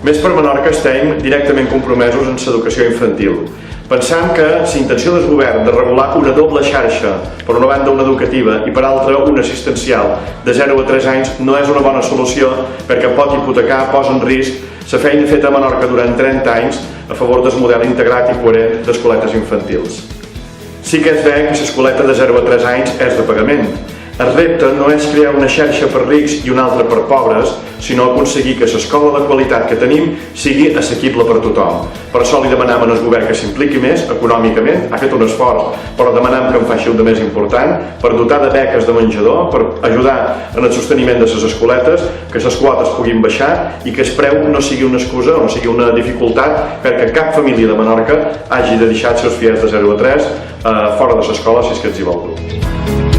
Més per Menorca estem directament compromesos en l'educació infantil. Pensam que la intenció del govern de regular una doble xarxa, per una banda una educativa i per altra una assistencial de 0 a 3 anys, no és una bona solució perquè pot hipotecar, posa en risc la feina feta a Menorca durant 30 anys a favor del model integrat i coherent d'escoletes infantils. Sí que és bé que l'escoleta de 0 a 3 anys és de pagament. El repte no és crear una xarxa per rics i una altra per pobres, sinó aconseguir que l'escola de qualitat que tenim sigui assequible per tothom. Per això li demanem al govern que s'impliqui més econòmicament, ha fet un esforç, però demanem que en faci un de més important, per dotar de beques de menjador, per ajudar en el sosteniment de les escoletes, que les quotes puguin baixar i que el preu no sigui una excusa o no sigui una dificultat perquè cap família de Menorca hagi de deixar els seus fills de 0 a 3 fora de l'escola si és que els hi vol dur.